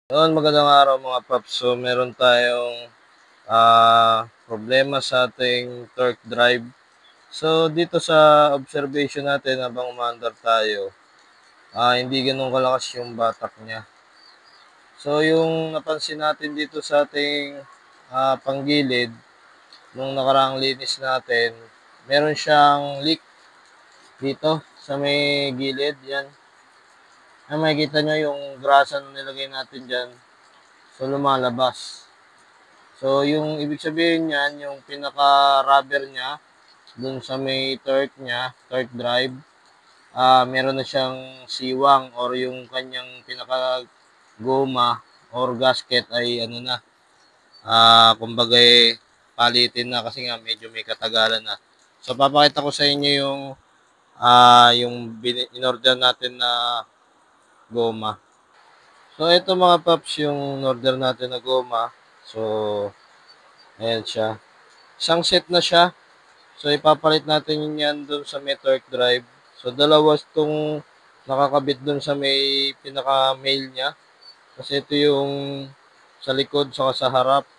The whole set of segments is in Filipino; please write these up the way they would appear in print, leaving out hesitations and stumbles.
Noon, magandang araw mga paps. So, meron tayong problema sa ating torque drive. So, dito sa observation natin habang umaandar tayo, hindi ganun kalakas yung batak niya. So, yung napansin natin dito sa ating panggilid, nung nakaraang linis natin, meron siyang leak dito sa may gilid. Yan. Makikita nyo yung grasa na nilagay natin dyan. So, lumalabas. So, yung ibig sabihin niyan, yung pinaka-rubber niya, dun sa may torque drive, meron na siyang siwang or yung kanyang pinaka-goma or gasket ay ano na, kumbaga palitin na kasi nga medyo may katagalan na. So, papakita ko sa inyo yung in-order natin na goma. So, ito mga paps, yung in-order natin na goma. So, ayan siya. Isang set na siya. So, ipapalit natin yun yan dun sa may torque drive. So, dalawa itong nakakabit dun sa may pinaka-mail niya. Kasi ito yung sa likod saka sa harap.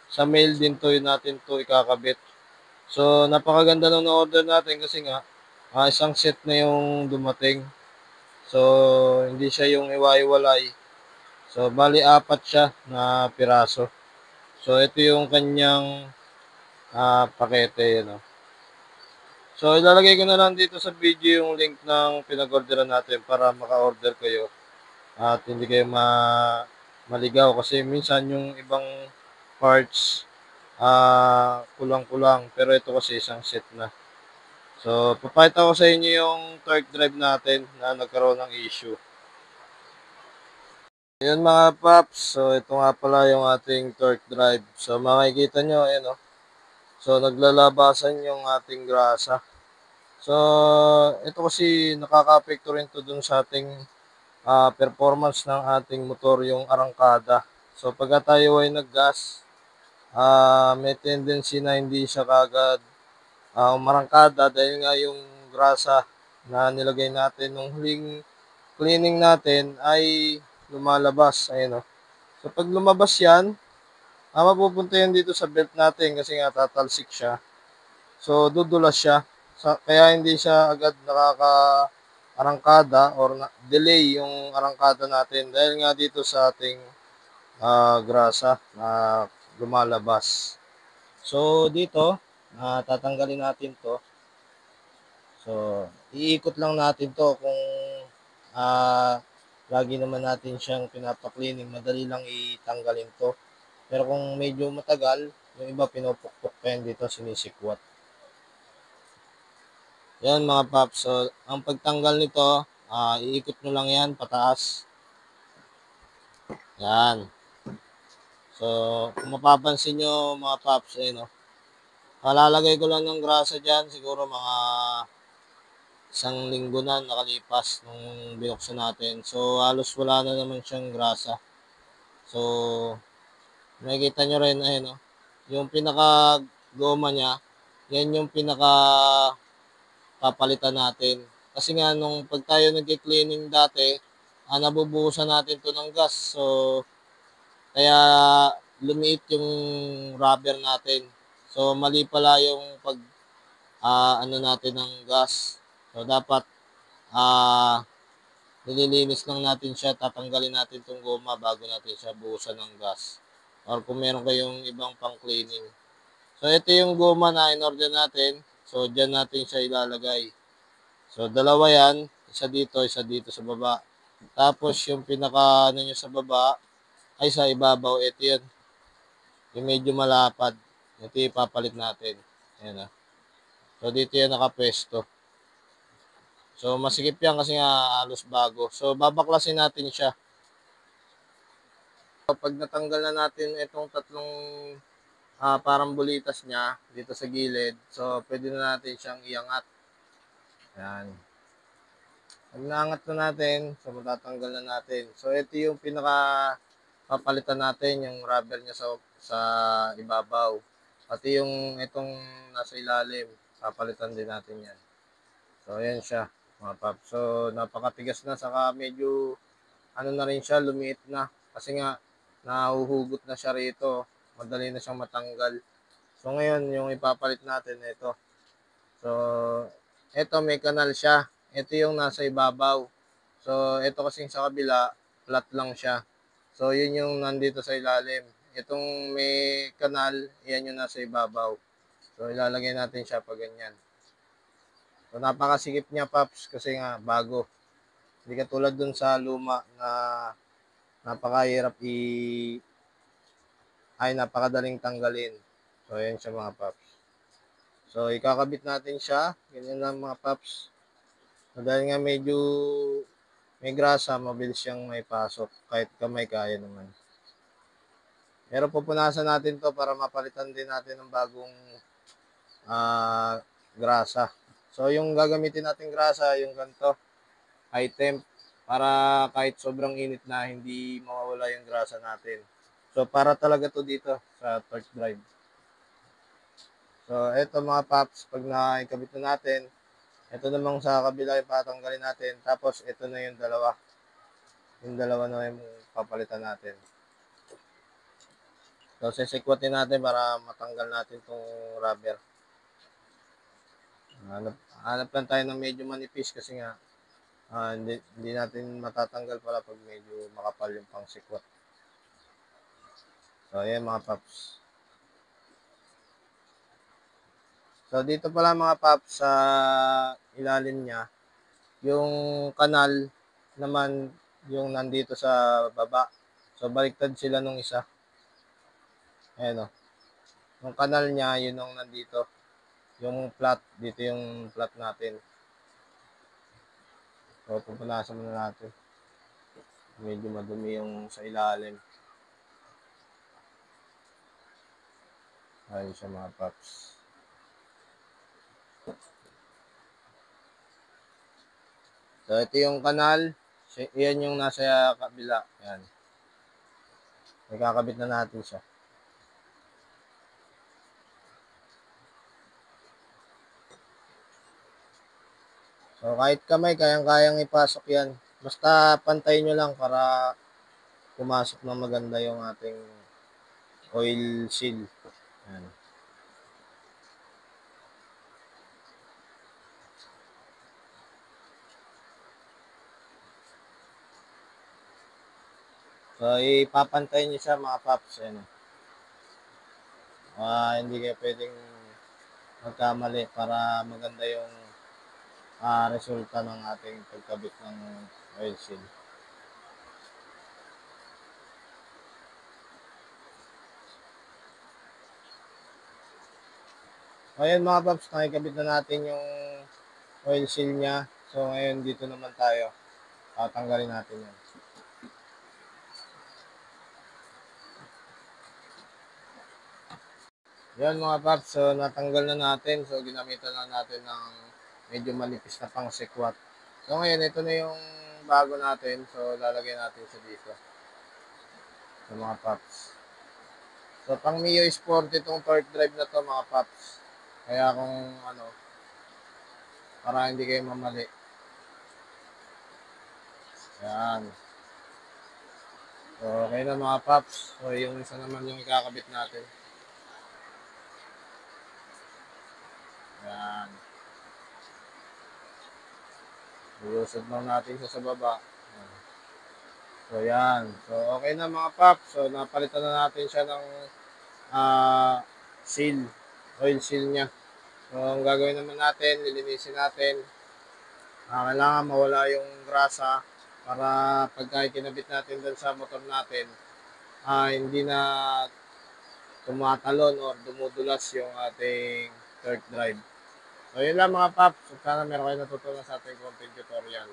Sa mail din to yun natin to ikakabit. So, napakaganda nung na-order natin kasi nga, isang set na yung dumating. So, hindi siya yung iwa-iwalay. So, bali apat siya na piraso. So, ito yung kanyang pakete. Yun, So, ilalagay ko na lang dito sa video yung link ng pinag-orderan natin para maka-order kayo at hindi kayo maligaw kasi minsan yung ibang parts kulang-kulang pero ito kasi isang set na. So, papakita ko sa inyo yung torque drive natin na nagkaroon ng issue. Ayun mga paps, so ito nga pala yung ating torque drive. So, makikita nyo, ayan o. So, naglalabasan yung ating grasa. So, ito kasi nakaka-apekto rin to dun sa ating performance ng ating motor, yung arangkada. So, pagka tayo ay nag-gas, may tendency na hindi siya kagad umarangkada dahil nga yung grasa na nilagay natin nung huling cleaning natin ay lumalabas. Ayun, o. So, pag lumabas yan, mapupunta yan dito sa belt natin kasi nga tatalsik siya. So, dudulas siya. Kaya hindi siya agad nakaka-arangkada or delay yung arangkada natin dahil nga dito sa ating grasa na lumalabas. So, dito, tatanggalin natin to. So, iikot lang natin to kung lagi naman natin siyang pinapa-cleaning, madali lang itanggalin to. Pero kung medyo matagal, yung iba pinupukpok pa yan dito, sinisikwat. Yan mga paps. So, ang pagtanggal nito, iikot nyo lang yan pataas. Yan. So, kung mapapansin nyo mga paps, no, kalalagay ko lang ng grasa dyan, siguro mga isang linggo na nakalipas nung binuksan natin. So, halos wala na naman siyang grasa. So, makikita nyo rin, no, yung pinaka-goma niya, yan yung papalitan natin. Kasi nga, nung pag tayo nag-cleaning dati, nabubuhusan natin to ng gas. So, kaya lumiit yung rubber natin. So, mali pala yung ano natin ng gas. So, dapat nililinis lang natin siya, tatanggalin natin itong goma bago natin siya buhusan ng gas. Or kung meron kayong ibang pang-cleaning. So, ito yung goma na in-order natin. So, dyan natin siya ilalagay. So, dalawa yan. Isa dito sa baba. Tapos, yung pinaka ano nyo sa baba, ay sa ibabaw. Ito yun. Yung medyo malapad. Ito yung ipapalit natin. Ayan na. So, dito yan nakapwesto. So, masikip yan kasi nga halos bago. So, babaklasin natin siya. Pag natanggal na natin itong tatlong parang bulitas niya dito sa gilid, so, pwede na natin siyang iangat. Ayan. Pag naangat na natin, so, matatanggal na natin. So, ito yung papalitan natin, yung rubber niya sa ibabaw. Pati yung itong nasa ilalim, papalitan din natin yan. So, ayan siya, mga pap. So, napakatigas na, saka medyo, ano na rin siya, lumiit na. Kasi nga, nahuhugot na siya rito. Madali na siyang matanggal. So ngayon, yung ipapalit natin, ito. So, ito may kanal siya. Ito yung nasa ibabaw. So, ito kasing sa kabila, flat lang siya. So, yun yung nandito sa ilalim. Itong may kanal, yan yung nasa ibabaw. So, ilalagay natin siya pag ganyan. So, napakasikip niya, Paps, kasi nga, bago. Hindi katulad dun sa luma na napakahirap ay napakadaling tanggalin. So, ayan siya mga Paps. So, ikakabit natin siya. Ganyan lang mga Paps. So, dahil nga medyo may grasa, mabilis siyang may pasok. Kahit kamay, kaya naman. Pero pupunasan natin to para mapalitan din natin ng bagong grasa. So, yung gagamitin natin grasa, yung ganito, high temp, para kahit sobrang init na, hindi mawawala yung grasa natin. So, para talaga to dito sa torque drive. So, eto mga Paps, pag naikabit na natin, ito namang sa kabila yung patanggalin natin. Tapos, ito na yung dalawa. Yung dalawa na yung papalitan natin. So, sisikwatin natin para matanggal natin itong rubber. Hanap lang tayo ng medyo manipis kasi nga hindi natin matatanggal pala pag medyo makapal yung pang sikwat. So, ayan mga Paps. So, dito pala mga Paps, sa ilalim niya, yung kanal naman yung nandito sa baba. So, baliktad sila nung isa. Ayan o. Yung kanal niya, yun yung nandito. Yung flat, dito yung flat natin. So, pupunasan muna natin. Medyo madumi yung sa ilalim. Ayun siya mga Paps. So, ito yung kanal. Yan yung nasa kabila. Yan. Ikakabit na natin siya. So, kahit kamay, kayang-kayang ipasok yan. Basta pantayin nyo lang para pumasok na maganda yung ating oil seal. Yan. So, ipapantayin nyo siya mga Paps. Yan. Hindi kayo pwedeng magkamali para maganda yung resulta ng ating pagkabit ng oil seal. Ayan mga Paps, nakikabit na natin yung oil seal niya. So ngayon dito naman tayo. Tatanggalin natin yan. Yan mga Paps, so natanggal na natin. So ginamitan na natin ng medyo manipis na pang sikwat. So ngayon, ito na yung bago natin. So lalagay natin siya dito. So mga Paps. So pang Mio Sport itong torque drive na to mga Paps. Kaya kung para hindi kayo mamali. Yan. So okay na mga Paps. So yung isa naman yung ikakabit natin. Yan. Iusod lang natin siya sa baba. So, yan. So, okay na mga Paps. So, napalitan na natin siya ng seal. Oil seal niya. So, ang gagawin naman natin, lilinisin natin. Kailangan mawala yung grasa para pagka kinabit natin dun sa motor natin, hindi na tumatalon or dumudulas yung ating torque drive. So, yun lang mga Paps. So, sana meron kayo natutunan sa ating content tutorial.